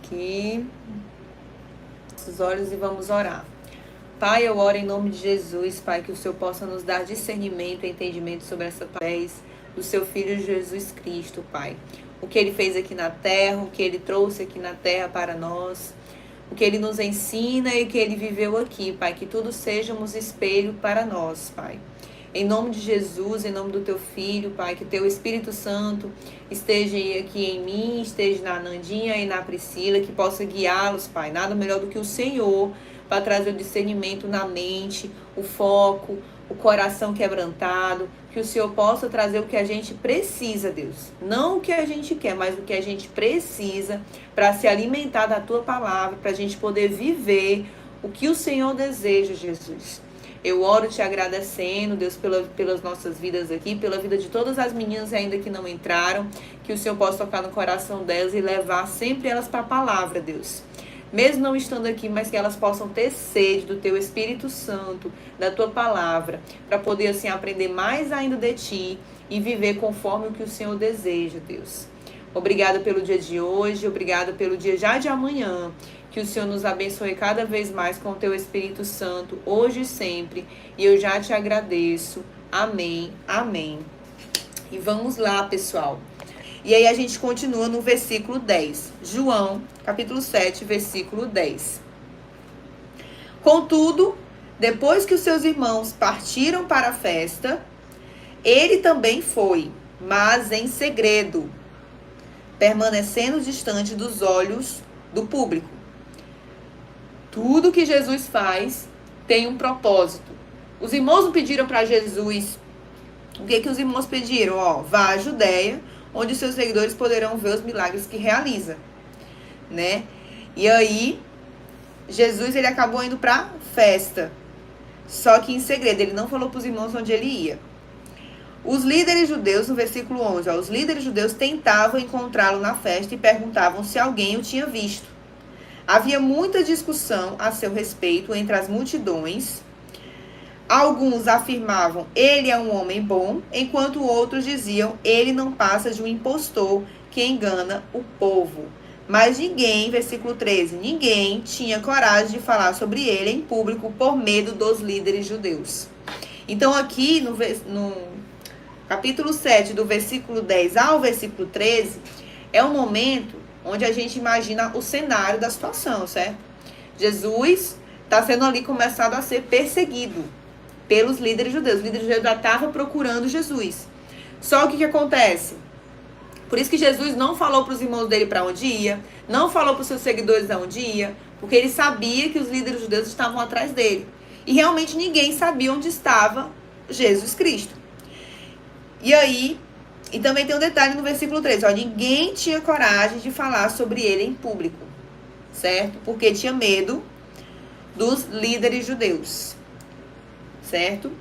aqui os olhos e vamos orar. Pai, eu oro em nome de Jesus, Pai, que o Senhor possa nos dar discernimento e entendimento sobre essa paz do seu Filho Jesus Cristo, Pai. O que Ele fez aqui na terra, o que Ele trouxe aqui na terra para nós, o que Ele nos ensina e o que Ele viveu aqui, Pai. Que tudo sejamos espelho para nós, Pai. Em nome de Jesus, em nome do Teu Filho, Pai, que Teu Espírito Santo esteja aqui em mim, esteja na Nandinha e na Priscila, que possa guiá-los, Pai. Nada melhor do que o Senhor para trazer o discernimento na mente, o foco, o coração quebrantado, que o Senhor possa trazer o que a gente precisa, Deus. Não o que a gente quer, mas o que a gente precisa para se alimentar da Tua palavra, para a gente poder viver o que o Senhor deseja, Jesus. Eu oro te agradecendo, Deus, pelas nossas vidas aqui, pela vida de todas as meninas ainda que não entraram, que o Senhor possa tocar no coração delas e levar sempre elas para a palavra, Deus. Mesmo não estando aqui, mas que elas possam ter sede do Teu Espírito Santo, da Tua palavra, para poder assim aprender mais ainda de Ti e viver conforme o que o Senhor deseja, Deus. Obrigada pelo dia de hoje, obrigada pelo dia já de amanhã. Que o Senhor nos abençoe cada vez mais com o Teu Espírito Santo, hoje e sempre. E eu já te agradeço. Amém, amém. E vamos lá, pessoal. E aí a gente continua no versículo 10. João, capítulo 7, versículo 10. Contudo, depois que os seus irmãos partiram para a festa, ele também foi, mas em segredo, permanecendo distante dos olhos do público. Tudo que Jesus faz tem um propósito. Os irmãos não pediram para Jesus. O que os irmãos pediram? Vá à Judeia, onde seus seguidores poderão ver os milagres que realiza, né? E aí, Jesus, ele acabou indo para a festa, só que em segredo. Ele não falou para os irmãos onde ele ia. Os líderes judeus, no versículo 11, os líderes judeus tentavam encontrá-lo na festa e perguntavam se alguém o tinha visto. Havia muita discussão a seu respeito entre as multidões. Alguns afirmavam, ele é um homem bom, enquanto outros diziam, ele não passa de um impostor que engana o povo. Mas ninguém, versículo 13, ninguém tinha coragem de falar sobre ele em público por medo dos líderes judeus. Então aqui no capítulo 7, do versículo 10 ao versículo 13, é um momento onde a gente imagina o cenário da situação, certo? Jesus está sendo ali começado a ser perseguido pelos líderes judeus. Os líderes judeus já estavam procurando Jesus. Só o que acontece? Por isso que Jesus não falou para os irmãos dele para onde ia, não falou para os seus seguidores aonde ia, porque ele sabia que os líderes judeus estavam atrás dele. E realmente ninguém sabia onde estava Jesus Cristo. E aí, e também tem um detalhe no versículo 13, ninguém tinha coragem de falar sobre ele em público, certo? Porque tinha medo dos líderes judeus, certo?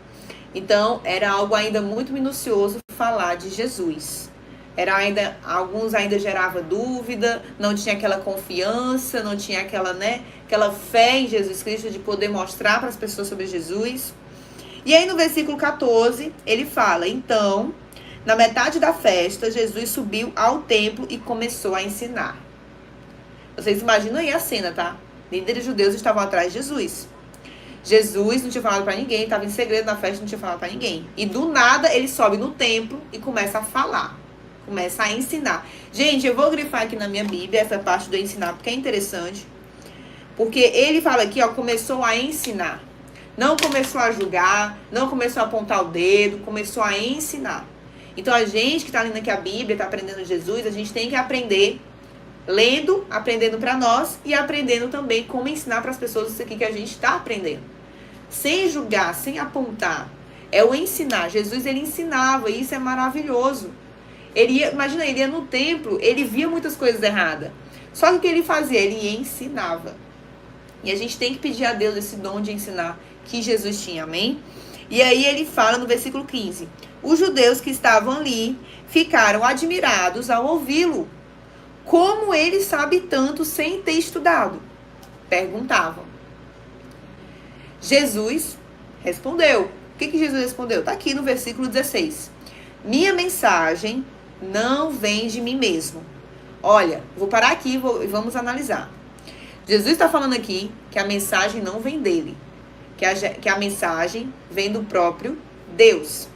Então, era algo ainda muito minucioso falar de Jesus. Alguns ainda gerava dúvida, não tinha aquela confiança, não tinha aquela fé em Jesus Cristo de poder mostrar para as pessoas sobre Jesus. E aí no versículo 14, ele fala, então, na metade da festa, Jesus subiu ao templo e começou a ensinar. Vocês imaginam aí a cena, tá? Líderes judeus estavam atrás de Jesus. Jesus não tinha falado para ninguém, estava em segredo na festa, não tinha falado para ninguém. E do nada, ele sobe no templo e começa a falar. Começa a ensinar. Gente, eu vou grifar aqui na minha Bíblia essa parte do ensinar, porque é interessante. Porque ele fala aqui, começou a ensinar. Não começou a julgar, não começou a apontar o dedo, começou a ensinar. Então, a gente que está lendo aqui a Bíblia, está aprendendo Jesus, a gente tem que aprender lendo, aprendendo para nós e aprendendo também como ensinar para as pessoas isso aqui que a gente está aprendendo. Sem julgar, sem apontar. É o ensinar. Jesus, ele ensinava e isso é maravilhoso. Imagina, ele ia no templo, ele via muitas coisas erradas. Só que o que ele fazia? Ele ensinava. E a gente tem que pedir a Deus esse dom de ensinar que Jesus tinha, amém? E aí ele fala no versículo 15. Os judeus que estavam ali ficaram admirados ao ouvi-lo. Como ele sabe tanto sem ter estudado? Perguntavam. Jesus respondeu. O que Jesus respondeu? Está aqui no versículo 16. Minha mensagem não vem de mim mesmo. Olha, vou parar aqui e vamos analisar. Jesus está falando aqui que a mensagem não vem dele, que a mensagem vem do próprio Deus.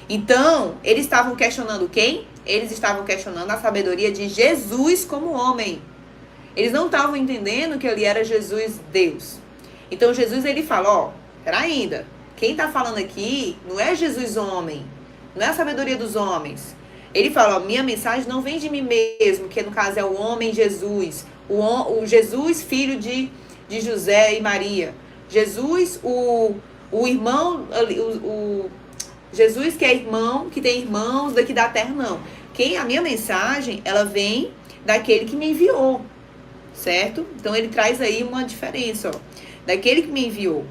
Então, eles estavam questionando quem? Eles estavam questionando a sabedoria de Jesus como homem. Eles não estavam entendendo que ali era Jesus Deus. Então, Jesus, ele fala, ó, pera ainda, quem está falando aqui não é Jesus homem, não é a sabedoria dos homens. Ele fala, ó, minha mensagem não vem de mim mesmo, que no caso é o homem Jesus, o Jesus filho de José e Maria. Jesus, o irmão, Jesus que é irmão, que tem irmãos daqui da terra, não. A minha mensagem, ela vem daquele que me enviou, certo? Então, ele traz aí uma diferença, ó, daquele que me enviou.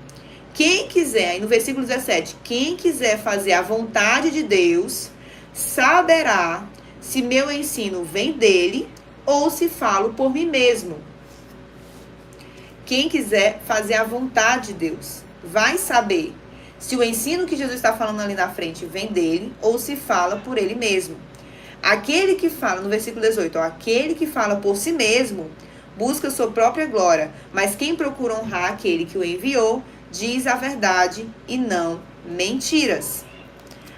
Quem quiser, aí no versículo 17, quem quiser fazer a vontade de Deus, saberá se meu ensino vem dele ou se falo por mim mesmo. Quem quiser fazer a vontade de Deus vai saber se o ensino que Jesus está falando ali na frente vem dele ou se fala por ele mesmo. Aquele que fala, no versículo 18, ó, aquele que fala por si mesmo busca sua própria glória, mas quem procura honrar aquele que o enviou diz a verdade e não mentiras.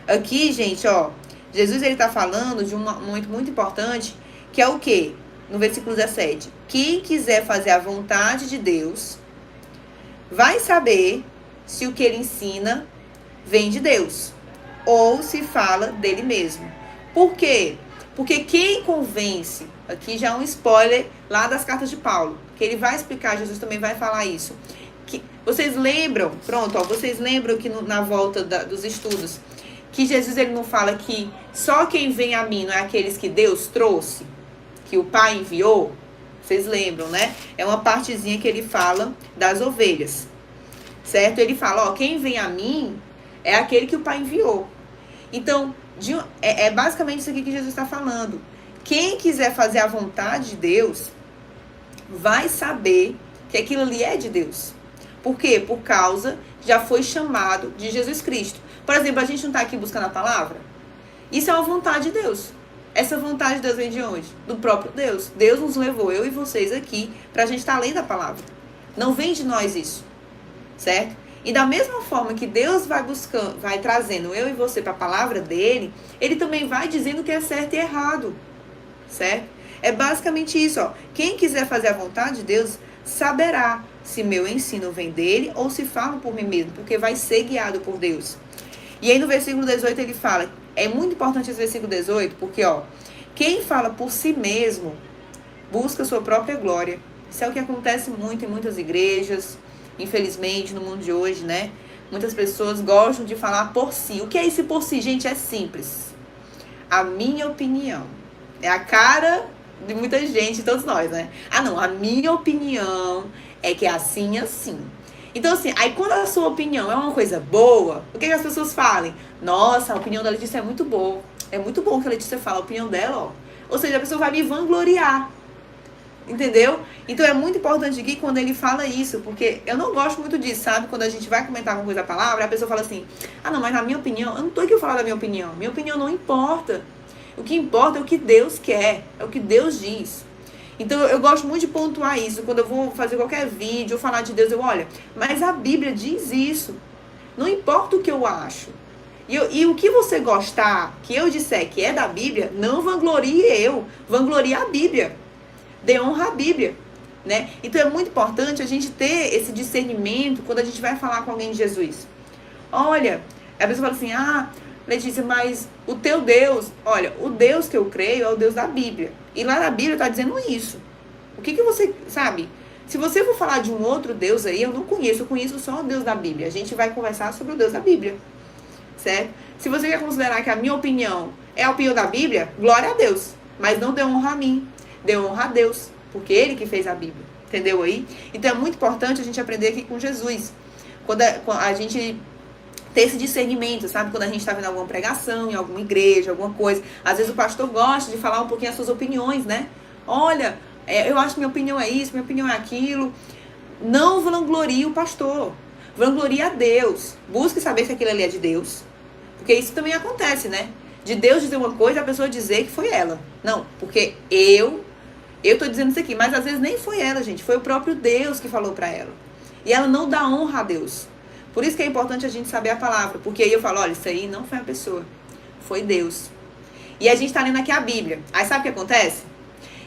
Aqui, gente, ó, Jesus ele está falando de um momento muito importante, que é o quê? No versículo 17, quem quiser fazer a vontade de Deus vai saber se o que ele ensina vem de Deus ou se fala dele mesmo. Por quê? Porque quem convence, aqui já é um spoiler lá das cartas de Paulo, que ele vai explicar, Jesus também vai falar isso. Vocês lembram, pronto, ó, vocês lembram que na volta dos estudos, que Jesus ele não fala que só quem vem a mim não é aqueles que Deus trouxe, que o Pai enviou? Vocês lembram, né? É uma partezinha que ele fala das ovelhas, certo? Ele fala, ó, quem vem a mim é aquele que o Pai enviou. Então, é basicamente isso aqui que Jesus está falando. Quem quiser fazer a vontade de Deus vai saber que aquilo ali é de Deus. Por quê? Por causa, já foi chamado de Jesus Cristo. Por exemplo, a gente não está aqui buscando a palavra? Isso é uma vontade de Deus. Essa vontade de Deus vem de onde? Do próprio Deus. Deus nos levou, eu e vocês aqui, para a gente estar além da palavra. Não vem de nós isso, certo? E da mesma forma que Deus vai buscando, vai trazendo eu e você para a palavra dele, ele também vai dizendo o que é certo e errado, certo? É basicamente isso, ó. Quem quiser fazer a vontade de Deus saberá se meu ensino vem dele ou se falo por mim mesmo, porque vai ser guiado por Deus. E aí no versículo 18 ele fala, é muito importante esse versículo 18, porque ó, quem fala por si mesmo busca sua própria glória. Isso é o que acontece muito em muitas igrejas, infelizmente no mundo de hoje, né? Muitas pessoas gostam de falar por si. O que é esse por si, gente? É simples. A minha opinião. É a cara de muita gente, todos nós, né? Ah, não, a minha opinião é que é assim, assim. Então, assim, aí quando a sua opinião é uma coisa boa, o que as pessoas falam? Nossa, a opinião da Letícia é muito boa. É muito bom que a Letícia fala a opinião dela, ó. Ou seja, a pessoa vai me vangloriar. Entendeu? Então é muito importante aqui quando ele fala isso, porque eu não gosto muito disso, sabe? Quando a gente vai comentar alguma coisa da palavra, a pessoa fala assim, ah não, mas na minha opinião, eu não tô aqui a falar da minha opinião não importa. O que importa é o que Deus quer, é o que Deus diz. Então eu gosto muito de pontuar isso, quando eu vou fazer qualquer vídeo, ou falar de Deus, eu olho, mas a Bíblia diz isso, não importa o que eu acho. E o que você gostar, que eu disser que é da Bíblia, não vanglorie eu, vanglorie a Bíblia. Dê honra à Bíblia, né? Então é muito importante a gente ter esse discernimento quando a gente vai falar com alguém de Jesus. Olha, a pessoa fala assim, ah, Letícia, mas o teu Deus, olha, o Deus que eu creio é o Deus da Bíblia. E lá na Bíblia está dizendo isso. O que você, sabe? Se você for falar de um outro Deus aí, eu não conheço, eu conheço só o Deus da Bíblia. A gente vai conversar sobre o Deus da Bíblia, certo? Se você quer considerar que a minha opinião é a opinião da Bíblia, glória a Deus. Mas não dê honra a mim. Dê honra a Deus, porque Ele que fez a Bíblia, entendeu aí? Então é muito importante a gente aprender aqui com Jesus, quando a gente ter esse discernimento, sabe? Quando a gente está vendo alguma pregação, em alguma igreja, alguma coisa, às vezes o pastor gosta de falar um pouquinho as suas opiniões, né? Olha, eu acho que minha opinião é isso, minha opinião é aquilo. Não vanglorie o pastor, vanglorie a Deus, busque saber se aquilo ali é de Deus, porque isso também acontece, né? De Deus dizer uma coisa, a pessoa dizer que foi ela. Não, porque eu Eu estou dizendo isso aqui, mas às vezes nem foi ela, gente. Foi o próprio Deus que falou para ela. E ela não dá honra a Deus. Por isso que é importante a gente saber a palavra. Porque aí eu falo, olha, isso aí não foi a pessoa. Foi Deus. E a gente está lendo aqui a Bíblia. Aí sabe o que acontece?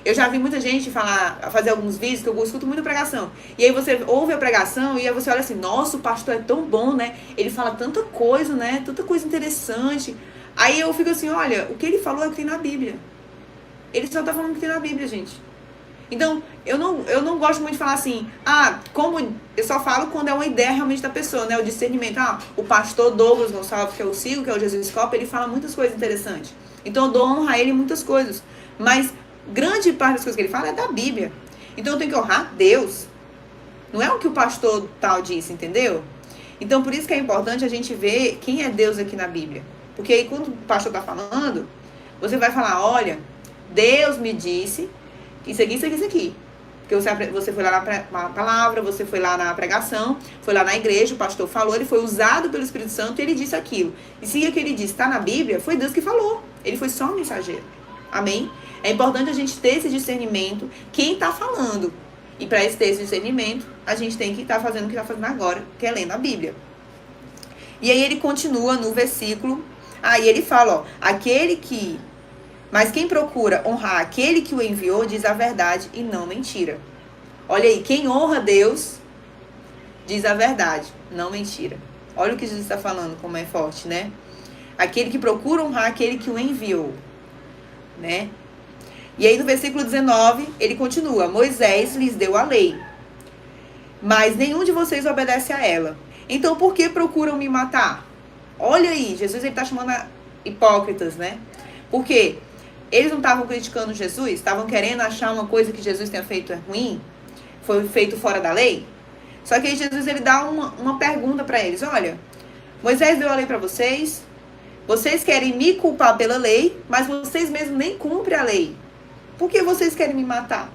Eu já vi muita gente fazer alguns vídeos, que eu escuto muito pregação. E aí você ouve a pregação e aí você olha assim, nossa, o pastor é tão bom, né? Ele fala tanta coisa, né? Tanta coisa interessante. Aí eu fico assim, olha, o que ele falou é o que tem na Bíblia. Ele só tá falando o que tem na Bíblia, gente. Então, eu não gosto muito de falar assim, como eu só falo quando é uma ideia realmente da pessoa, né? O discernimento. O pastor Douglas Gonçalves, que eu sigo, que é o Jesus Copa, ele fala muitas coisas interessantes. Então, eu dou honra a ele em muitas coisas. Mas grande parte das coisas que ele fala é da Bíblia. Então, eu tenho que honrar Deus. Não é o que o pastor tal disse, entendeu? Então, por isso que é importante a gente ver quem é Deus aqui na Bíblia. Porque aí, quando o pastor tá falando, você vai falar, olha, Deus me disse isso aqui, isso aqui, isso aqui. Porque você foi lá na palavra, você foi lá na pregação, foi lá na igreja, o pastor falou, ele foi usado pelo Espírito Santo e ele disse aquilo. E se o que ele disse está na Bíblia, foi Deus que falou. Ele foi só um mensageiro. Amém? É importante a gente ter esse discernimento, quem está falando. E para ter esse discernimento, a gente tem que estar fazendo o que está fazendo agora, que é lendo a Bíblia. E aí ele continua no versículo, aí ele fala, mas quem procura honrar aquele que o enviou diz a verdade e não mentira. Olha aí, quem honra Deus diz a verdade, não mentira. Olha o que Jesus está falando, como é forte, né? Aquele que procura honrar aquele que o enviou, né? E aí no versículo 19, ele continua, Moisés lhes deu a lei, mas nenhum de vocês obedece a ela. Então por que procuram me matar? Olha aí, Jesus ele está chamando hipócritas, né? Por quê? Eles não estavam criticando Jesus? Estavam querendo achar uma coisa que Jesus tenha feito é ruim? Foi feito fora da lei? Só que aí Jesus ele dá uma pergunta para eles. Olha, Moisés deu a lei para vocês. Vocês querem me culpar pela lei, mas vocês mesmos nem cumprem a lei. Por que vocês querem me matar?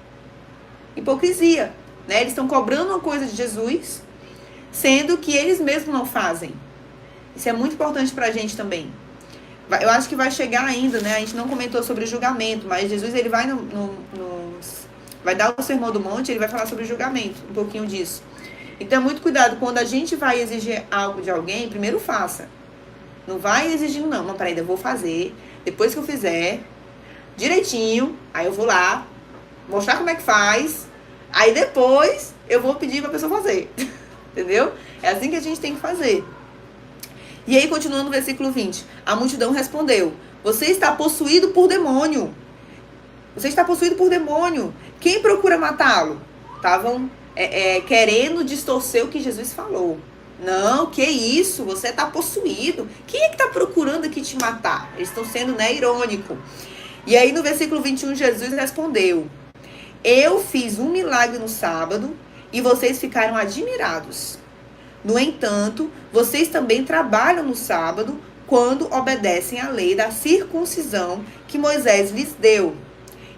Hipocrisia, né? Eles estão cobrando uma coisa de Jesus, sendo que eles mesmos não fazem. Isso é muito importante para a gente também. Eu acho que vai chegar ainda, né? A gente não comentou sobre o julgamento, mas Jesus ele vai vai dar o sermão do monte, ele vai falar sobre o julgamento, um pouquinho disso. Então, muito cuidado, quando a gente vai exigir algo de alguém, primeiro faça. Não vai exigindo não, peraí, eu vou fazer, depois que eu fizer, direitinho, aí eu vou lá, mostrar como é que faz, aí depois eu vou pedir pra pessoa fazer, entendeu? É assim que a gente tem que fazer. E aí, continuando no versículo 20. A multidão respondeu, você está possuído por demônio. Você está possuído por demônio. Quem procura matá-lo? Estavam querendo distorcer o que Jesus falou. Não, que isso? Você está possuído. Quem é que está procurando aqui te matar? Eles estão sendo, irônico. E aí, no versículo 21, Jesus respondeu, eu fiz um milagre no sábado e vocês ficaram admirados. No entanto, vocês também trabalham no sábado quando obedecem à lei da circuncisão que Moisés lhes deu.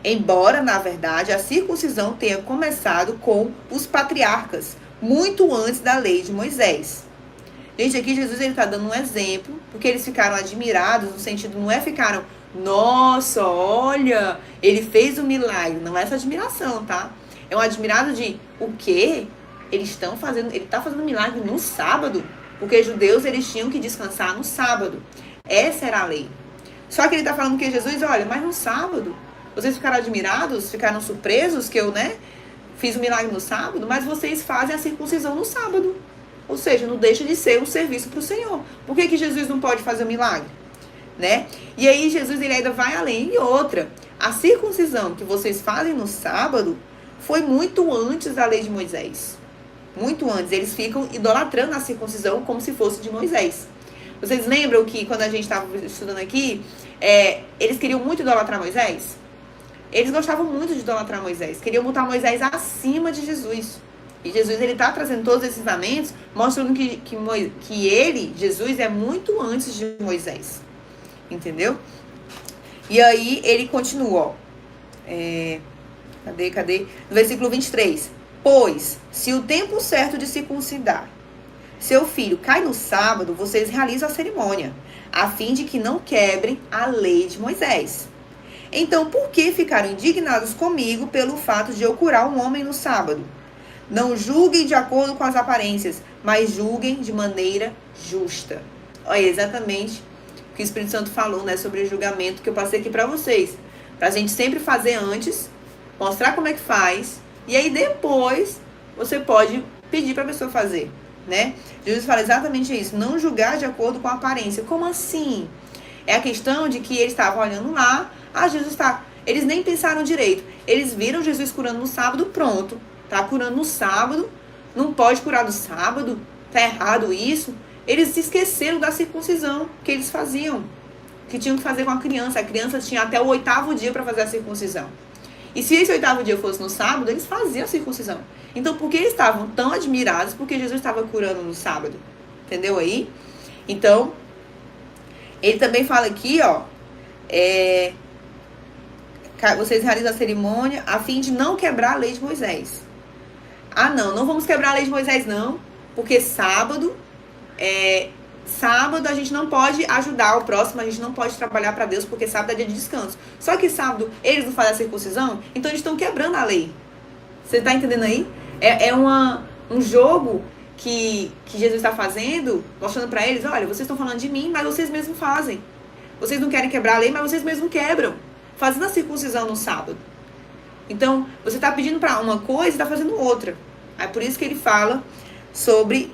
Embora, na verdade, a circuncisão tenha começado com os patriarcas, muito antes da lei de Moisés. Gente, aqui Jesus está dando um exemplo, porque eles ficaram admirados, no sentido, não é ficaram, nossa, olha, ele fez um milagre. Não é essa admiração, tá? É um admirado de, o quê? Ele está fazendo milagre no sábado, porque judeus eles tinham que descansar no sábado. Essa era a lei. Só que ele está falando que Jesus, olha, mas no sábado, vocês ficaram admirados, ficaram surpresos que eu, fiz um milagre no sábado, mas vocês fazem a circuncisão no sábado. Ou seja, não deixa de ser um serviço para o Senhor. Por que Jesus não pode fazer o milagre? Né? E aí Jesus ele ainda vai além. E outra, a circuncisão que vocês fazem no sábado foi muito antes da lei de Moisés. Muito antes. Eles ficam idolatrando a circuncisão como se fosse de Moisés. Vocês lembram que quando a gente estava estudando aqui, eles queriam muito idolatrar Moisés? Eles gostavam muito de idolatrar Moisés. Queriam botar Moisés acima de Jesus. E Jesus ele está trazendo todos esses ensinamentos, mostrando que ele, Jesus, é muito antes de Moisés. Entendeu? E aí ele continua, ó. Cadê? No versículo 23. Pois, se o tempo certo de circuncidar seu filho cai no sábado, vocês realizam a cerimônia, a fim de que não quebrem a lei de Moisés. Então, por que ficaram indignados comigo pelo fato de eu curar um homem no sábado? Não julguem de acordo com as aparências, mas julguem de maneira justa. Olha, exatamente o que o Espírito Santo falou, né, sobre o julgamento que eu passei aqui para vocês. Pra gente sempre fazer antes, mostrar como é que faz, e aí depois você pode pedir para a pessoa fazer, né? Jesus fala exatamente isso, não julgar de acordo com a aparência. Como assim? É a questão de que eles estavam olhando lá, Jesus está... Eles nem pensaram direito. Eles viram Jesus curando no sábado, pronto. Tá curando no sábado, não pode curar no sábado, tá errado isso. Eles se esqueceram da circuncisão que eles faziam, que tinham que fazer com a criança. A criança tinha até o 8º dia para fazer a circuncisão. E se esse 8º dia fosse no sábado, eles faziam a circuncisão. Então, por que eles estavam tão admirados? Porque Jesus estava curando no sábado. Entendeu aí? Então, ele também fala aqui, ó, vocês realizam a cerimônia a fim de não quebrar a lei de Moisés. Ah, não vamos quebrar a lei de Moisés, não, porque sábado a gente não pode ajudar o próximo, a gente não pode trabalhar para Deus, porque sábado é dia de descanso. Só que sábado eles não fazem a circuncisão, então eles estão quebrando a lei. Você tá entendendo aí? É um jogo que Jesus está fazendo, mostrando para eles, olha, vocês estão falando de mim, mas vocês mesmos fazem. Vocês não querem quebrar a lei, mas vocês mesmos quebram, fazendo a circuncisão no sábado. Então, você está pedindo para uma coisa e está fazendo outra. É por isso que ele fala sobre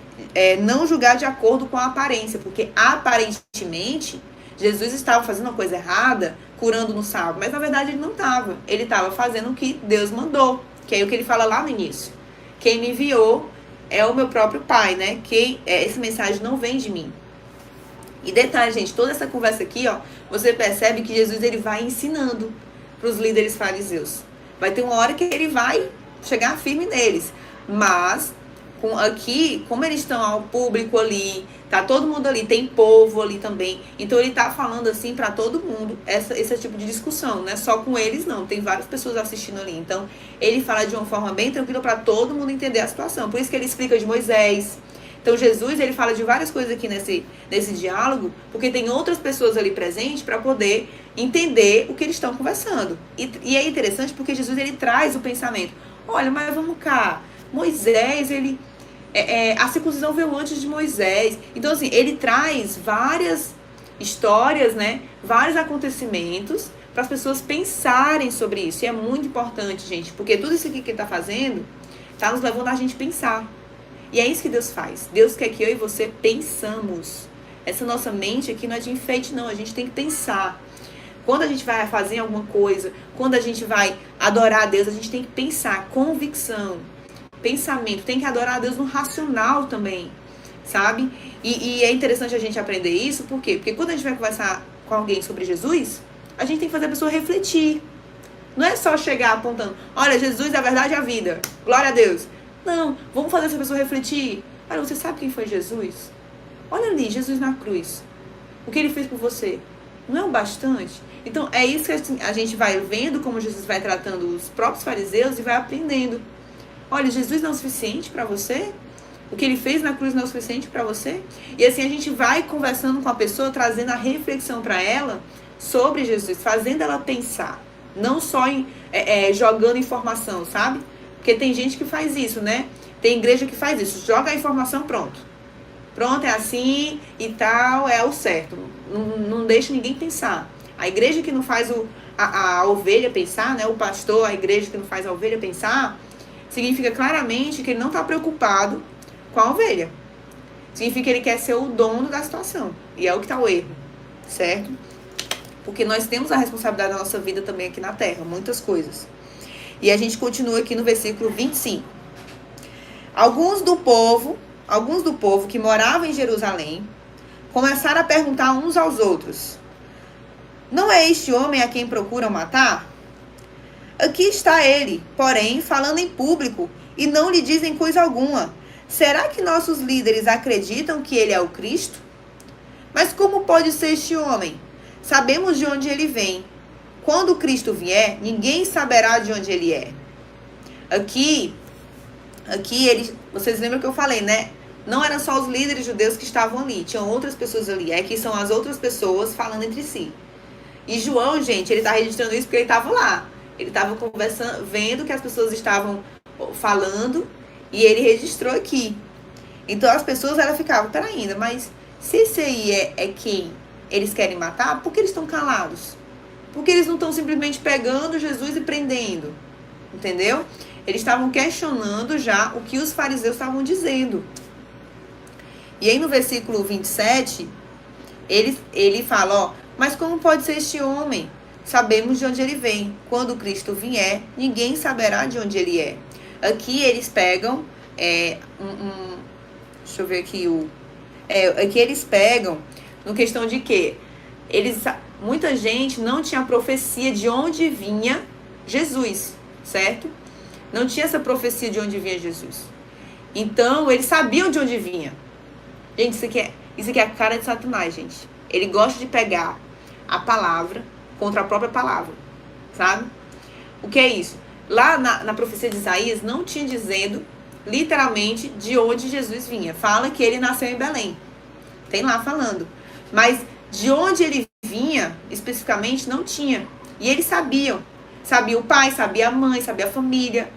não julgar de acordo com a aparência, porque aparentemente Jesus estava fazendo uma coisa errada, curando no sábado, mas na verdade ele não estava. Ele estava fazendo o que Deus mandou, que é o que ele fala lá no início. Quem me enviou é o meu próprio Pai, né? Essa mensagem não vem de mim. E detalhe, gente, toda essa conversa aqui, ó, você percebe que Jesus ele vai ensinando para os líderes fariseus. Vai ter uma hora que ele vai chegar firme neles. Mas, aqui, como eles estão ao público ali, tá todo mundo ali, tem povo ali também. Então, ele tá falando assim para todo mundo esse tipo de discussão. Não é só com eles, não. Tem várias pessoas assistindo ali. Então, ele fala de uma forma bem tranquila para todo mundo entender a situação. Por isso que ele explica de Moisés. Então, Jesus, ele fala de várias coisas aqui nesse diálogo, porque tem outras pessoas ali presentes para poder entender o que eles estão conversando. E é interessante porque Jesus, ele traz o pensamento. Olha, mas vamos cá, Moisés, a circuncisão veio antes de Moisés. Então, assim, ele traz várias histórias, né? Vários acontecimentos para as pessoas pensarem sobre isso. E é muito importante, gente, porque tudo isso aqui que ele está fazendo está nos levando a gente pensar. E é isso que Deus faz. Deus quer que eu e você pensamos. Essa nossa mente aqui não é de enfeite, não. A gente tem que pensar. Quando a gente vai fazer alguma coisa, quando a gente vai adorar a Deus, a gente tem que pensar. Convicção, pensamento. Tem que adorar a Deus no racional também, sabe? E é interessante a gente aprender isso. Por quê? Porque quando a gente vai conversar com alguém sobre Jesus, a gente tem que fazer a pessoa refletir. Não é só chegar apontando, olha, Jesus é a verdade e a vida. Glória a Deus. Não, vamos fazer essa pessoa refletir. Olha, você sabe quem foi Jesus? Olha ali, Jesus na cruz. O que ele fez por você? Não é o bastante? Então, é isso que a gente vai vendo como Jesus vai tratando os próprios fariseus e vai aprendendo. Olha, Jesus não é o suficiente para você? O que ele fez na cruz não é o suficiente para você? E assim a gente vai conversando com a pessoa, trazendo a reflexão para ela sobre Jesus, fazendo ela pensar. Não só jogando informação, sabe? Porque tem gente que faz isso, né? Tem igreja que faz isso. Joga a informação, pronto. Pronto, é assim e tal, é o certo. Não deixa ninguém pensar. A igreja que não faz a ovelha pensar, né? O pastor, a igreja que não faz a ovelha pensar, significa claramente que ele não está preocupado com a ovelha. Significa que ele quer ser o dono da situação. E é o que está o erro, certo? Porque nós temos a responsabilidade da nossa vida também aqui na terra, muitas coisas. E a gente continua aqui no versículo 25. Alguns do povo que moravam em Jerusalém começaram a perguntar uns aos outros: não é este homem a quem procuram matar? Aqui está ele, porém, falando em público, e não lhe dizem coisa alguma. Será que nossos líderes acreditam que ele é o Cristo? Mas como pode ser este homem? Sabemos de onde ele vem. Quando o Cristo vier, ninguém saberá de onde ele é. Aqui vocês lembram que eu falei, né? Não eram só os líderes judeus que estavam ali, tinham outras pessoas ali. Aqui são as outras pessoas falando entre si. E João, gente, ele tá registrando isso porque ele tava lá. Ele tava conversando, vendo que as pessoas estavam falando e ele registrou aqui. Então as pessoas, elas ficavam, peraí, mas se esse aí é quem eles querem matar, por que eles estão calados? Por que eles não estão simplesmente pegando Jesus e prendendo? Entendeu? Eles estavam questionando já o que os fariseus estavam dizendo. E aí no versículo 27, ele fala, mas como pode ser este homem? Sabemos de onde ele vem. Quando Cristo vier, ninguém saberá de onde ele é. Aqui eles pegam, deixa eu ver aqui, aqui eles pegam, no questão de que muita gente não tinha profecia de onde vinha Jesus, certo? Não tinha essa profecia de onde vinha Jesus. Então, eles sabiam de onde vinha. Gente, isso aqui é a cara de Satanás, gente. Ele gosta de pegar a palavra contra a própria palavra, sabe? O que é isso? Lá na profecia de Isaías, não tinha dizendo, literalmente, de onde Jesus vinha. Fala que ele nasceu em Belém. Tem lá falando. Mas de onde ele vinha, especificamente, não tinha. E eles sabiam. Sabia o pai, sabia a mãe, sabia a família,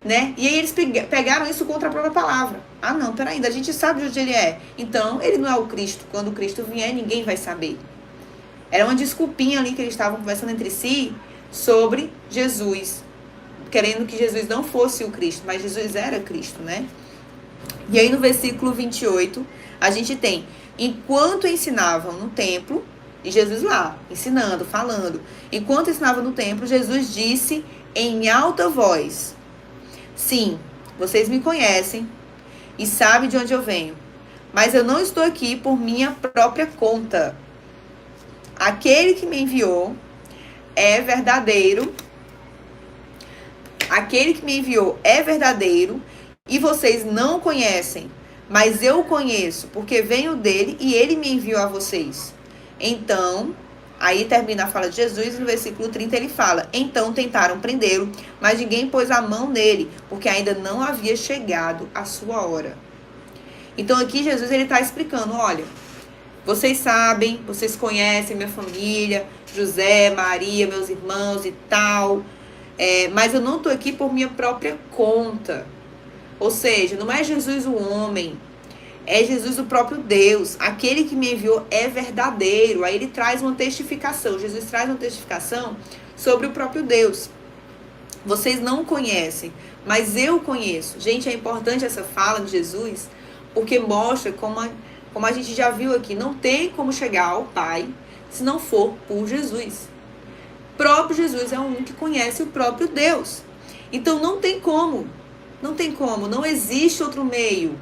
né? E aí eles pegaram isso contra a própria palavra. Ah, não, peraí, a gente sabe de onde ele é. Então, ele não é o Cristo. Quando o Cristo vier, ninguém vai saber. Era uma desculpinha ali que eles estavam conversando entre si sobre Jesus. Querendo que Jesus não fosse o Cristo, mas Jesus era Cristo, né? E aí no versículo 28, a gente tem, enquanto ensinavam no templo, e Jesus lá, ensinando, falando. Enquanto ensinava no templo, Jesus disse em alta voz, sim, vocês me conhecem e sabem de onde eu venho, mas eu não estou aqui por minha própria conta. Aquele que me enviou é verdadeiro. Aquele que me enviou é verdadeiro e vocês não conhecem, mas eu o conheço, porque venho dele e ele me enviou a vocês. Então, aí termina a fala de Jesus e no versículo 30 ele fala, então tentaram prendê-lo, mas ninguém pôs a mão nele, porque ainda não havia chegado a sua hora. Então aqui Jesus ele está explicando, olha, vocês sabem, vocês conhecem minha família, José, Maria, meus irmãos e tal, mas eu não estou aqui por minha própria conta. Ou seja, não é Jesus o homem, é Jesus o próprio Deus. Aquele que me enviou é verdadeiro. Aí ele traz uma testificação. Jesus traz uma testificação sobre o próprio Deus. Vocês não conhecem, mas eu conheço. Gente, é importante essa fala de Jesus, porque mostra como a gente já viu aqui, não tem como chegar ao Pai se não for por Jesus. O próprio Jesus é o único que conhece o próprio Deus. Então não tem como, não existe outro meio.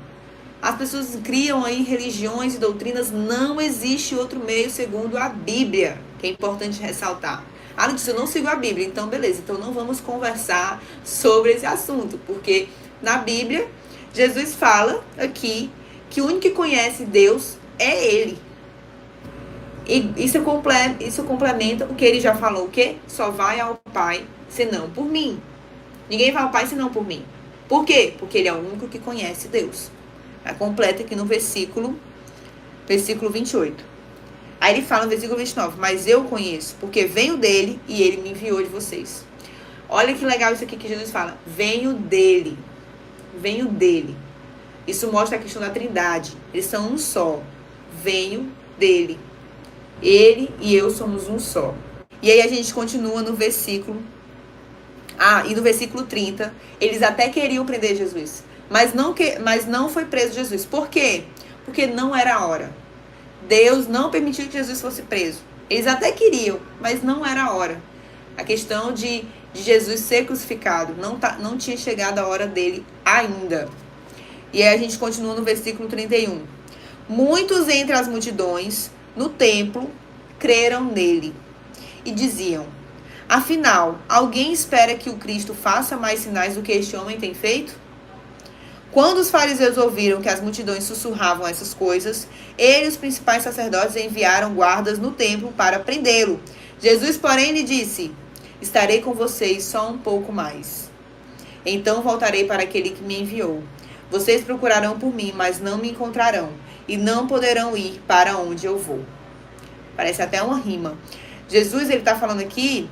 As pessoas criam aí religiões e doutrinas, não existe outro meio segundo a Bíblia, que é importante ressaltar. Ah, não disse, eu não sigo a Bíblia, então beleza, então não vamos conversar sobre esse assunto, porque na Bíblia, Jesus fala aqui que o único que conhece Deus é Ele. E isso complementa o que ele já falou, o quê? Só vai ao Pai senão por mim. Ninguém vai ao Pai senão por mim. Por quê? Porque Ele é o único que conhece Deus. Completa aqui no versículo 28. Aí ele fala no versículo 29, mas eu conheço, porque venho dele e ele me enviou de vocês. Olha que legal isso aqui que Jesus fala, venho dele. Isso mostra a questão da trindade, eles são um só, venho dele. Ele e eu somos um só. E aí a gente continua no versículo, e no versículo 30, eles até queriam prender Jesus. Mas não foi preso Jesus. Por quê? Porque não era a hora. Deus não permitiu que Jesus fosse preso. Eles até queriam, mas não era a hora. A questão de Jesus ser crucificado. Não tinha chegado a hora dele ainda. E aí a gente continua no versículo 31. Muitos entre as multidões no templo creram nele. E diziam, afinal, alguém espera que o Cristo faça mais sinais do que este homem tem feito? Quando os fariseus ouviram que as multidões sussurravam essas coisas, ele e os principais sacerdotes enviaram guardas no templo para prendê-lo. Jesus, porém, lhe disse, estarei com vocês só um pouco mais. Então voltarei para aquele que me enviou. Vocês procurarão por mim, mas não me encontrarão, e não poderão ir para onde eu vou. Parece até uma rima. Jesus, ele tá falando aqui,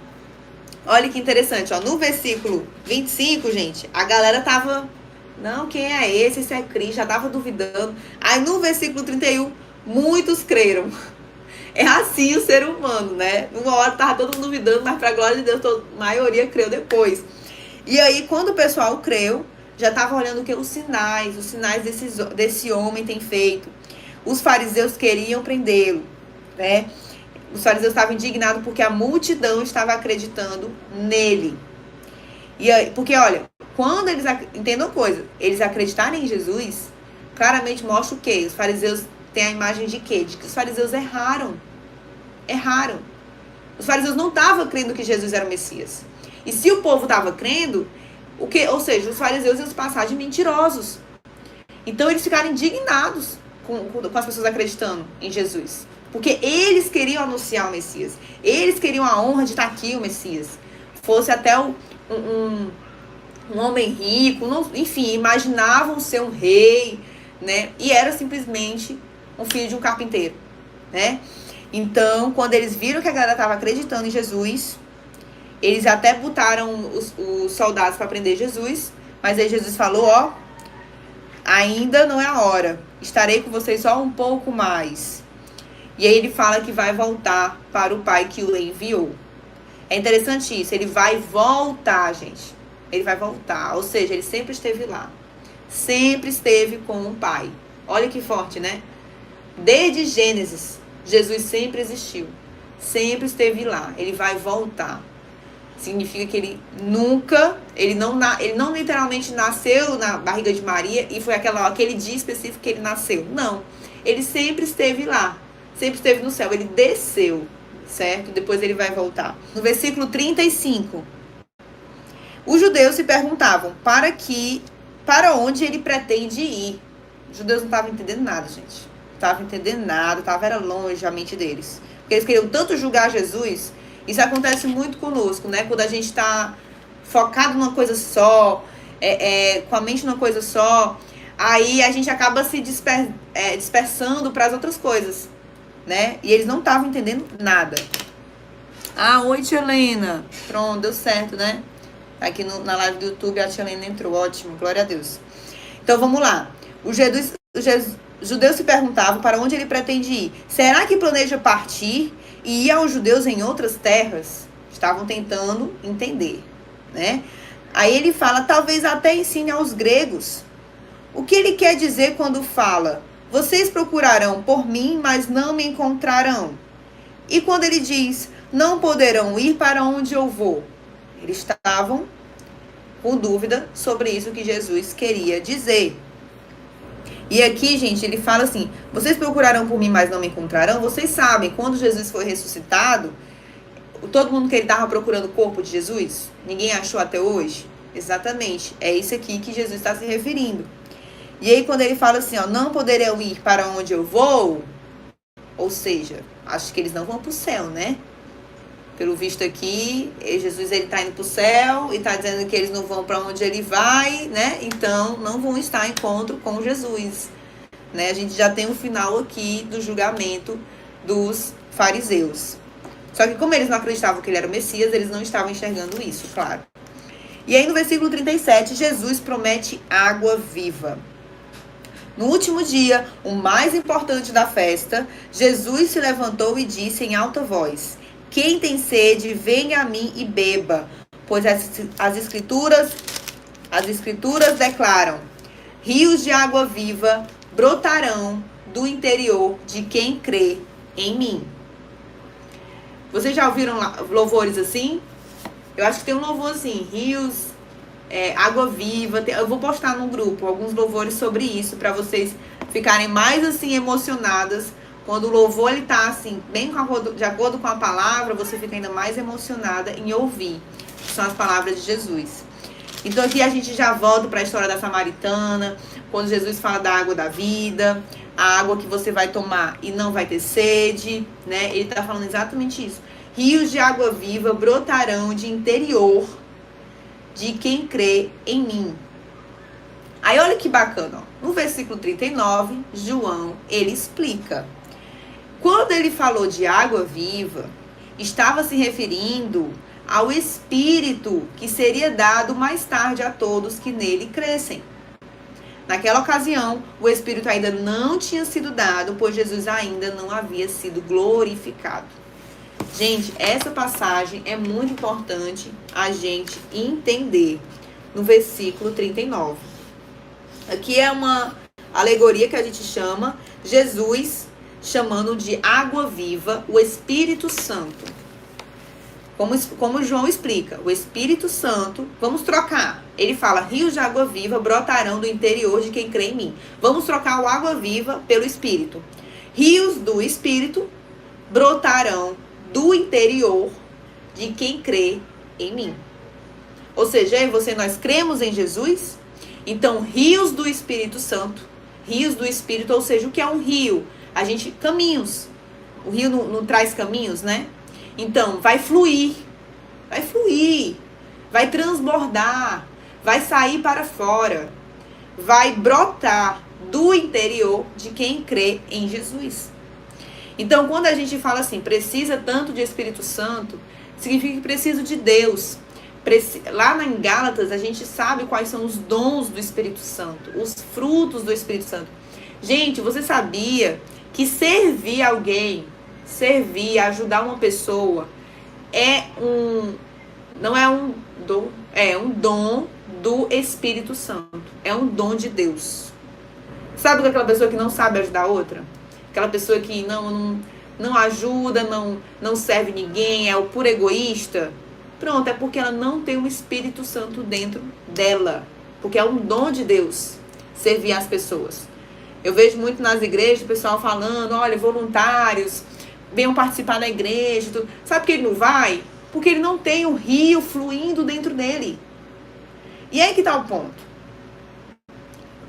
olha que interessante, ó, no versículo 25, gente, a galera tava, não, quem é esse? Esse é Cristo, já tava duvidando. Aí no versículo 31, muitos creram. É assim o ser humano, né? Numa hora tava todo mundo duvidando, mas pra glória de Deus, a maioria creu depois. E aí, quando o pessoal creu, já tava olhando o que? Os sinais desse homem tem feito. Os fariseus queriam prendê-lo, né? Os fariseus estavam indignados porque a multidão estava acreditando nele. E aí, porque, olha, quando eles... Entendam uma coisa, eles acreditarem em Jesus, claramente mostra o quê? Os fariseus têm a imagem de quê? De que os fariseus erraram. Erraram. Os fariseus não estavam crendo que Jesus era o Messias. E se o povo estava crendo, o quê? Ou seja, os fariseus iam se passar de mentirosos. Então eles ficaram indignados com as pessoas acreditando em Jesus. Porque eles queriam anunciar o Messias. Eles queriam a honra de estar aqui, o Messias. Fosse até um homem rico, enfim, imaginavam ser um rei, né? E era simplesmente um filho de um carpinteiro, né? Então, quando eles viram que a galera estava acreditando em Jesus, eles até botaram os soldados para prender Jesus, mas aí Jesus falou, ó, ainda não é a hora, estarei com vocês só um pouco mais. E aí ele fala que vai voltar para o Pai que o enviou. É interessante isso, ele vai voltar, gente. Ele vai voltar, ou seja, ele sempre esteve lá. Sempre esteve com o Pai. Olha que forte, né? Desde Gênesis, Jesus sempre existiu. Sempre esteve lá. Ele vai voltar. Significa que ele nunca, ele não literalmente nasceu na barriga de Maria e foi aquele dia específico que ele nasceu. Não. Ele sempre esteve lá. Sempre esteve no céu. Ele desceu, certo? Depois ele vai voltar. No versículo 35, os judeus se perguntavam para onde ele pretende ir. Os judeus não estavam entendendo nada, gente. Não estavam entendendo nada, era longe a mente deles. Porque eles queriam tanto julgar Jesus. Isso acontece muito conosco, né? Quando a gente está focado numa coisa só, com a mente numa coisa só, aí a gente acaba se dispersando para as outras coisas, né? E eles não estavam entendendo nada. Ah, oi, tia Helena. Pronto, deu certo, né? Aqui na live do YouTube a tia Helena entrou. Ótimo, glória a Deus. Então vamos lá. Os judeus se perguntavam para onde ele pretende ir. Será que planeja partir e ir aos judeus em outras terras? Estavam tentando entender, né? Aí ele fala, talvez até ensine aos gregos. O que ele quer dizer quando fala, vocês procurarão por mim, mas não me encontrarão? E quando ele diz, não poderão ir para onde eu vou? Eles estavam com dúvida sobre isso que Jesus queria dizer. E aqui, gente, ele fala assim, vocês procurarão por mim, mas não me encontrarão? Vocês sabem, quando Jesus foi ressuscitado, todo mundo que ele estava procurando o corpo de Jesus, ninguém achou até hoje? Exatamente, é isso aqui que Jesus está se referindo. E aí, quando ele fala assim, ó, não poderão ir para onde eu vou, ou seja, acho que eles não vão para o céu, né? Pelo visto aqui, Jesus ele está indo para o céu e está dizendo que eles não vão para onde ele vai, né? Então, não vão estar em encontro com Jesus, né? A gente já tem o final aqui do julgamento dos fariseus. Só que como eles não acreditavam que ele era o Messias, eles não estavam enxergando isso, claro. E aí no versículo 37, Jesus promete água viva. No último dia, o mais importante da festa, Jesus se levantou e disse em alta voz, quem tem sede, venha a mim e beba, pois as escrituras declaram, rios de água viva brotarão do interior de quem crê em mim. Vocês já ouviram louvores assim? Eu acho que tem um louvor assim, rios, água viva. Eu vou postar no grupo alguns louvores sobre isso, para vocês ficarem mais assim emocionadas. Quando o louvor ele tá assim, bem de acordo com a palavra, você fica ainda mais emocionada em ouvir. São as palavras de Jesus. Então aqui a gente já volta para a história da samaritana, quando Jesus fala da água da vida, a água que você vai tomar e não vai ter sede, né? Ele está falando exatamente isso. Rios de água viva brotarão de interior de quem crê em mim. Aí olha que bacana, ó. No versículo 39, João, ele explica. Quando ele falou de água viva, estava se referindo ao Espírito que seria dado mais tarde a todos que nele crescem. Naquela ocasião, o Espírito ainda não tinha sido dado, pois Jesus ainda não havia sido glorificado. Gente, essa passagem é muito importante a gente entender no versículo 39. Aqui é uma alegoria que a gente chama Jesus chamando de água viva o Espírito Santo. Como João explica, o Espírito Santo, vamos trocar. Ele fala, rios de água viva brotarão do interior de quem crê em mim. Vamos trocar o água viva pelo Espírito. Rios do Espírito brotarão do interior de quem crê em mim. Ou seja, eu e você, nós cremos em Jesus? Então, rios do Espírito Santo, rios do Espírito, ou seja, o que é um rio? Caminhos. O rio não traz caminhos, né? Então, vai fluir, vai transbordar, vai sair para fora, vai brotar do interior de quem crê em Jesus. Então, quando a gente fala assim, precisa tanto de Espírito Santo, significa que precisa de Deus. Lá em Gálatas, a gente sabe quais são os dons do Espírito Santo, os frutos do Espírito Santo. Gente, você sabia que servir alguém, ajudar uma pessoa, não é um dom, é um dom do Espírito Santo. É um dom de Deus. Sabe aquela pessoa que não sabe ajudar a outra? Aquela pessoa que não ajuda, não serve ninguém, é o puro egoísta. Pronto, é porque ela não tem o Espírito Santo dentro dela. Porque é um dom de Deus servir as pessoas. Eu vejo muito nas igrejas o pessoal falando, olha, voluntários, venham participar da igreja. Sabe por que ele não vai? Porque ele não tem o rio fluindo dentro dele. E aí que está o ponto.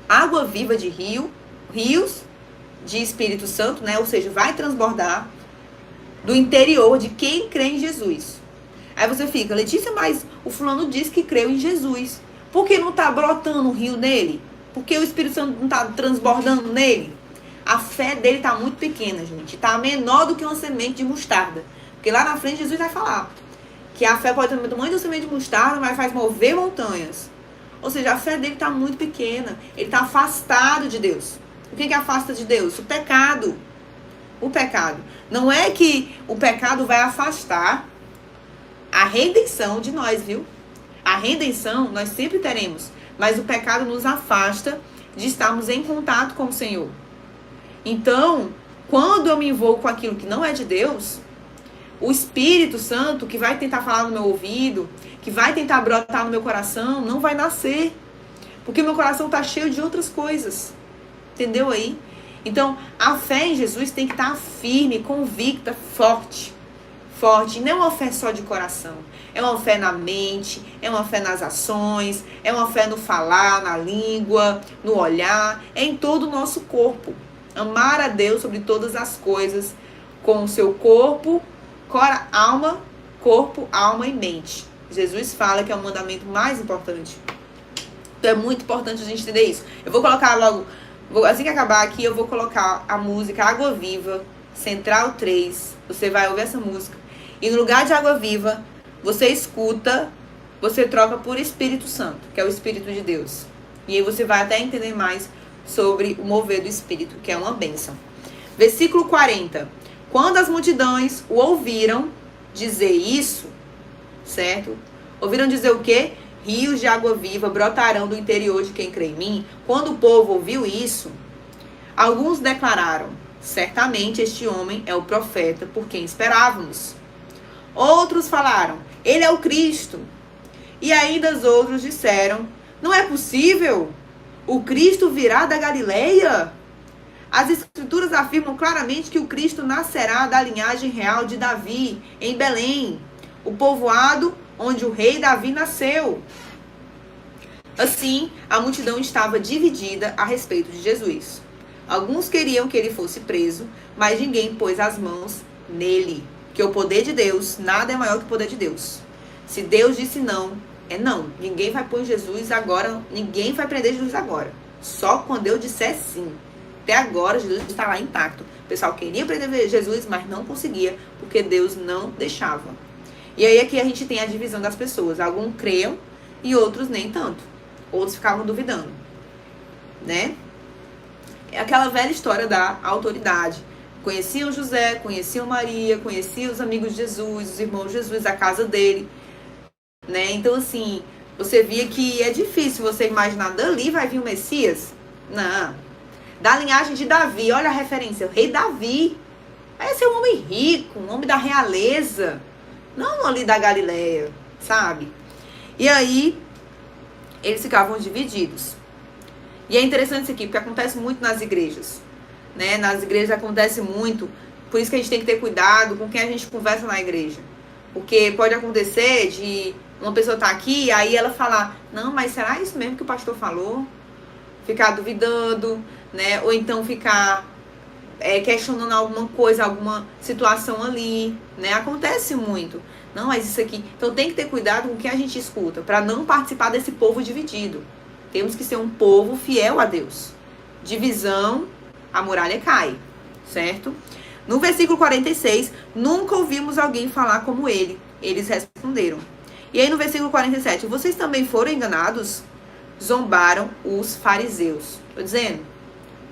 Água viva de rios de Espírito Santo, né? Ou seja, vai transbordar do interior de quem crê em Jesus. Aí você fica, Letícia, mas o fulano disse que creu em Jesus. Por que não está brotando um rio nele? Por que o Espírito Santo não está transbordando nele? A fé dele está muito pequena, gente. Está menor do que uma semente de mostarda. Porque lá na frente Jesus vai falar que a fé pode ter o tamanho de uma semente de mostarda, mas faz mover montanhas. Ou seja, a fé dele está muito pequena. Ele está afastado de Deus. O que afasta de Deus? O pecado. O pecado. Não é que o pecado vai afastar a redenção de nós, viu? A redenção nós sempre teremos. Mas o pecado nos afasta de estarmos em contato com o Senhor. Então, quando eu me envolvo com aquilo que não é de Deus, o Espírito Santo que vai tentar falar no meu ouvido, que vai tentar brotar no meu coração, não vai nascer. Porque o meu coração está cheio de outras coisas. Entendeu aí? Então, a fé em Jesus tem que estar firme, convicta, forte. Forte. Não é uma fé só de coração. É uma fé na mente, é uma fé nas ações, é uma fé no falar, na língua, no olhar, é em todo o nosso corpo. Amar a Deus sobre todas as coisas, com o seu corpo, alma e mente. Jesus fala que é o mandamento mais importante. Então é muito importante a gente entender isso. Eu vou colocar logo, assim que acabar aqui, eu vou colocar a música Água Viva, Central 3. Você vai ouvir essa música. E no lugar de Água Viva, você escuta, você troca por Espírito Santo, que é o Espírito de Deus. E aí você vai até entender mais sobre o mover do Espírito, que é uma bênção. Versículo 40. Quando as multidões o ouviram dizer isso, certo? Ouviram dizer o quê? Rios de água viva brotarão do interior de quem crê em mim. Quando o povo ouviu isso, alguns declararam, certamente este homem é o profeta por quem esperávamos. Outros falaram, ele é o Cristo. E ainda os outros disseram, não é possível? O Cristo virá da Galileia? As Escrituras afirmam claramente que o Cristo nascerá da linhagem real de Davi, em Belém, o povoado onde o rei Davi nasceu. Assim, a multidão estava dividida a respeito de Jesus. Alguns queriam que ele fosse preso, mas ninguém pôs as mãos nele. Que o poder de Deus, nada é maior que o poder de Deus. Se Deus disse não, é não. Ninguém vai pôr Jesus agora, ninguém vai prender Jesus agora. Só quando eu disser sim. Até agora, Jesus está lá intacto. pessoal queria prender Jesus, mas não conseguia, porque Deus não deixava. E aí aqui a gente tem a divisão das pessoas. Alguns criam e outros nem tanto. Outros ficavam duvidando, né? É aquela velha história da autoridade. Conheciam José, conheciam Maria, conheciam os amigos de Jesus, os irmãos de Jesus, a casa dele, né? Então, assim, você via que é difícil você imaginar, dali vai vir o Messias? Não. Da linhagem de Davi, olha a referência, o rei Davi. Vai ser um homem rico, um homem da realeza, não ali da Galileia, sabe? E aí, eles ficavam divididos. E é interessante isso aqui, porque acontece muito nas igrejas, né? Nas igrejas acontece muito, por isso que a gente tem que ter cuidado com quem a gente conversa na igreja. Porque pode acontecer de uma pessoa estar aqui, aí ela falar, não, mas será isso mesmo que o pastor falou? Ficar duvidando, né? Ou então ficar questionando alguma coisa, alguma situação ali, né? Acontece muito. Não, mas isso aqui... Então tem que ter cuidado com o que a gente escuta, para não participar desse povo dividido. Temos que ser um povo fiel a Deus. Divisão, a muralha cai, certo? No versículo 46, nunca ouvimos alguém falar como ele. Eles responderam. E aí no versículo 47, vocês também foram enganados? Zombaram os fariseus. Tô dizendo,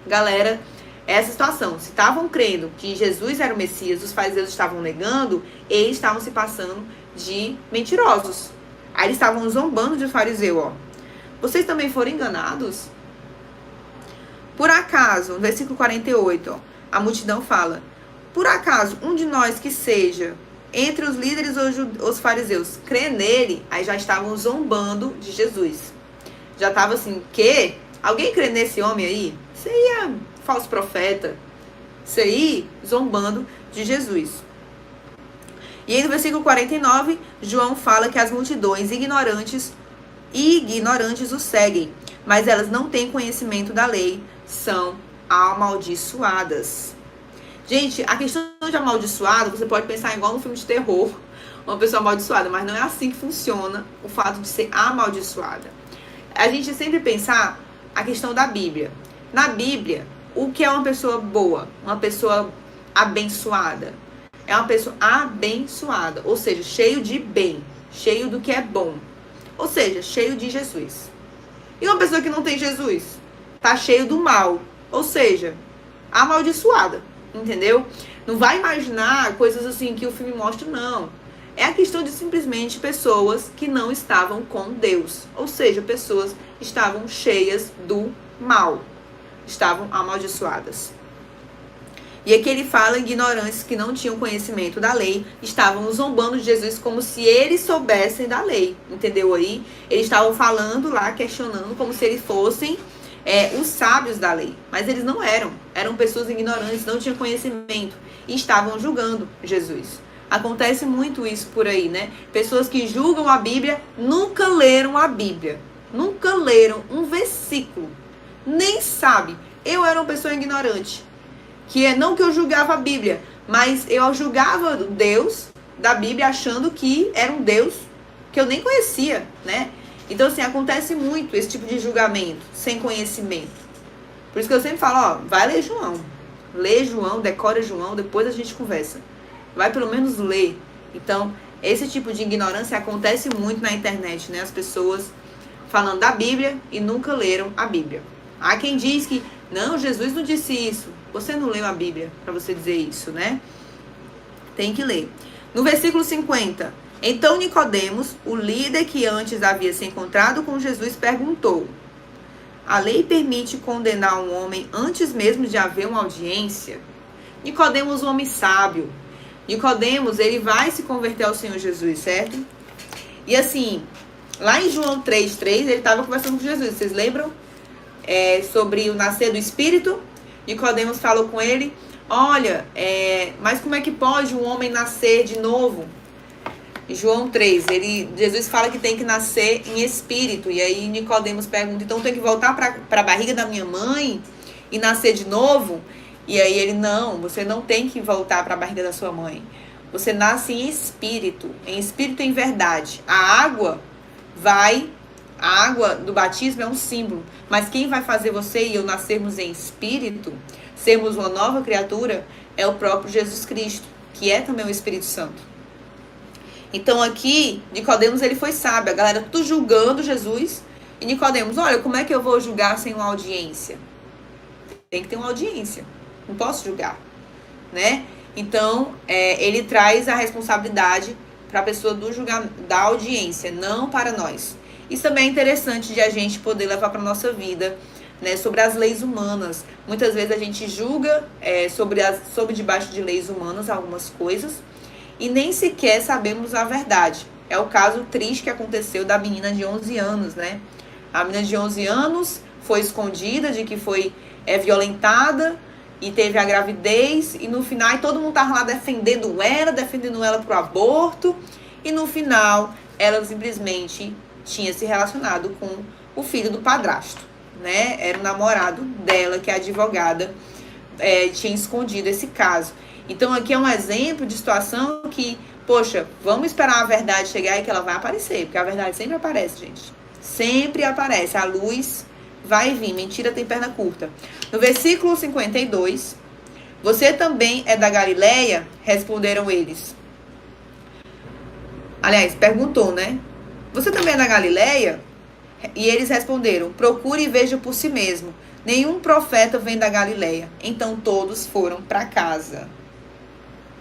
galera, essa situação. Se estavam crendo que Jesus era o Messias, os fariseus estavam negando, eles estavam se passando de mentirosos. Aí eles estavam zombando de fariseu, ó. Vocês também foram enganados? Por acaso, no versículo 48, ó, a multidão fala, por acaso um de nós que seja entre os líderes ou os fariseus crê nele? Aí já estavam zombando de Jesus. Já estava assim, que? Alguém crê nesse homem aí? Isso aí é falso profeta. Isso aí, zombando de Jesus. E aí no versículo 49, João fala que as multidões ignorantes o seguem, mas elas não têm conhecimento da lei, são amaldiçoadas. Gente, a questão de amaldiçoado, você pode pensar igual no filme de terror, uma pessoa amaldiçoada, mas não é assim que funciona o fato de ser amaldiçoada. A gente sempre pensar a questão da Bíblia. Na Bíblia, o que é uma pessoa boa? Uma pessoa abençoada. É uma pessoa abençoada, ou seja, cheio de bem, cheio do que é bom. Ou seja, cheio de Jesus. E uma pessoa que não tem Jesus? Tá cheio do mal. Ou seja, amaldiçoada. Entendeu? Não vai imaginar coisas assim que o filme mostra, não. É a questão de simplesmente pessoas que não estavam com Deus. Ou seja, pessoas que estavam cheias do mal. Estavam amaldiçoadas. E aqui ele fala ignorantes que não tinham conhecimento da lei, estavam zombando de Jesus como se eles soubessem da lei, entendeu aí? Eles estavam falando lá, questionando como se eles fossem os sábios da lei, mas eles não eram pessoas ignorantes, não tinham conhecimento e estavam julgando Jesus. Acontece muito isso por aí, né? Pessoas que julgam a Bíblia, nunca leram a Bíblia, nunca leram um versículo, nem sabe. Eu era uma pessoa ignorante. Não que eu julgava a Bíblia, mas eu julgava o Deus da Bíblia achando que era um Deus que eu nem conhecia, né? Então, assim, acontece muito esse tipo de julgamento, sem conhecimento. Por isso que eu sempre falo, ó, vai ler João. Lê João, decora João, depois a gente conversa. Vai pelo menos ler. Então, esse tipo de ignorância acontece muito na internet, né? As pessoas falando da Bíblia e nunca leram a Bíblia. Há quem diz que, não, Jesus não disse isso. Você não leu a Bíblia para você dizer isso, né? Tem que ler. No versículo 50, então Nicodemos, o líder que antes havia se encontrado com Jesus, perguntou, a lei permite condenar um homem antes mesmo de haver uma audiência? Nicodemos, um homem sábio. Nicodemos, ele vai se converter ao Senhor Jesus, certo? E assim, lá em João 3:3, ele estava conversando com Jesus, vocês lembram? Sobre o nascer do Espírito. Nicodemos falou com ele, olha, mas como é que pode um homem nascer de novo? Em João 3, Jesus fala que tem que nascer em espírito. E aí Nicodemos pergunta, então tem que voltar para a barriga da minha mãe e nascer de novo? E aí ele, não, você não tem que voltar para a barriga da sua mãe. Você nasce em espírito e em verdade. A água vai A água do batismo é um símbolo, mas quem vai fazer você e eu nascermos em espírito, sermos uma nova criatura, é o próprio Jesus Cristo, que é também o Espírito Santo. Então aqui, Nicodemos, ele foi sábio, a galera tudo julgando Jesus, e Nicodemos, olha, como é que eu vou julgar sem uma audiência? Tem que ter uma audiência, não posso julgar, né? Então, ele traz a responsabilidade para a pessoa da audiência, não para nós. Isso também é interessante de a gente poder levar para a nossa vida, né, sobre as leis humanas. Muitas vezes a gente julga sobre debaixo de leis humanas algumas coisas e nem sequer sabemos a verdade. É o caso triste que aconteceu da menina de 11 anos, né? A menina de 11 anos foi escondida de que foi violentada e teve a gravidez, e no final todo mundo estava lá defendendo ela pro aborto, e no final ela simplesmente tinha se relacionado com o filho do padrasto, né? Era o namorado dela, que a advogada tinha escondido esse caso. Então aqui é um exemplo de situação que, poxa, vamos esperar a verdade chegar e que ela vai aparecer, porque a verdade sempre aparece, gente. Sempre aparece, a luz vai vir, mentira tem perna curta. No versículo 52, você também é da Galileia? Responderam eles. Aliás, perguntou, né? Você também é da Galileia? E eles responderam, procure e veja por si mesmo. Nenhum profeta vem da Galileia. Então todos foram para casa.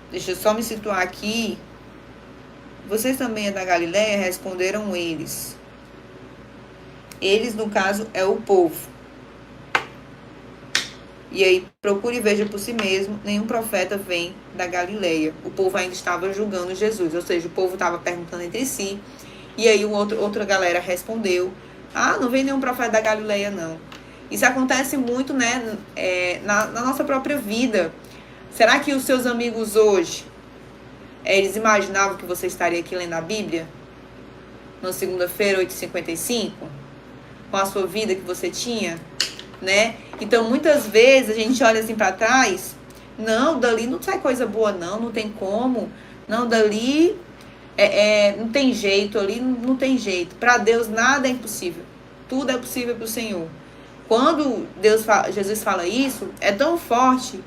Deixa eu só me situar aqui. Vocês também é da Galileia? Responderam eles. Eles, no caso, é o povo. E aí, procure e veja por si mesmo, nenhum profeta vem da Galileia. O povo ainda estava julgando Jesus, ou seja, o povo estava perguntando entre si. E aí, outra galera respondeu, não vem nenhum profeta da Galileia, não. Isso acontece muito, né, na nossa própria vida. Será que os seus amigos hoje, eles imaginavam que você estaria aqui lendo a Bíblia? Na segunda-feira, 8h55? Com a sua vida que você tinha, né? Então, muitas vezes, a gente olha assim para trás, não, dali não sai coisa boa, não tem como, não, dali não tem jeito, ali não tem jeito. Para Deus, nada é impossível, tudo é possível para o Senhor. Quando Jesus fala isso, é tão forte,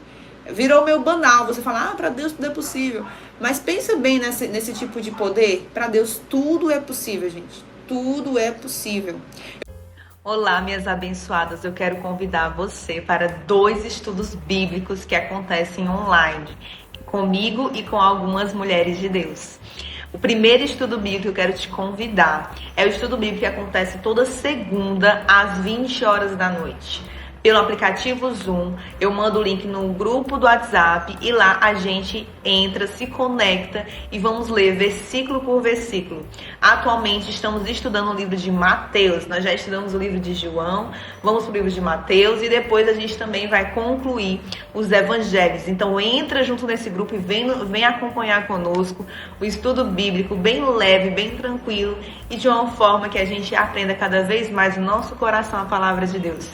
virou meio banal, você fala, para Deus tudo é possível. Mas pensa bem nesse tipo de poder, para Deus tudo é possível, gente, tudo é possível. Olá, minhas abençoadas, eu quero convidar você para 2 estudos bíblicos que acontecem online, comigo e com algumas mulheres de Deus. O primeiro estudo bíblico que eu quero te convidar é o estudo bíblico que acontece toda segunda às 20 horas da noite. Pelo aplicativo Zoom, eu mando o link no grupo do WhatsApp e lá a gente entra, se conecta e vamos ler versículo por versículo. Atualmente estamos estudando o livro de Mateus, nós já estudamos o livro de João, vamos para o livro de Mateus e depois a gente também vai concluir os evangelhos. Então entra junto nesse grupo e vem acompanhar conosco o estudo bíblico bem leve, bem tranquilo e de uma forma que a gente aprenda cada vez mais no nosso coração a palavra de Deus.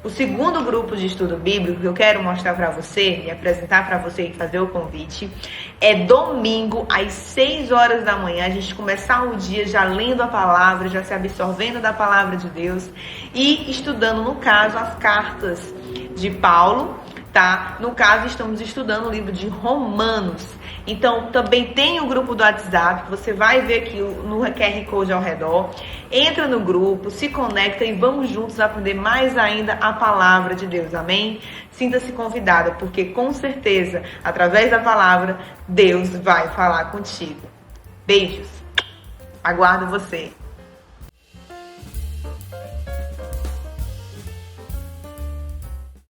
O segundo grupo de estudo bíblico que eu quero mostrar para você e apresentar para você e fazer o convite é domingo às 6 horas da manhã. A gente começar o dia já lendo a palavra, já se absorvendo da palavra de Deus e estudando, no caso, as cartas de Paulo, tá? No caso, estamos estudando o livro de Romanos. Então, também tem o grupo do WhatsApp, que você vai ver aqui no QR Code ao redor. Entra no grupo, se conecta e vamos juntos aprender mais ainda a palavra de Deus, amém? Sinta-se convidada, porque com certeza, através da palavra, Deus vai falar contigo. Beijos, aguardo você.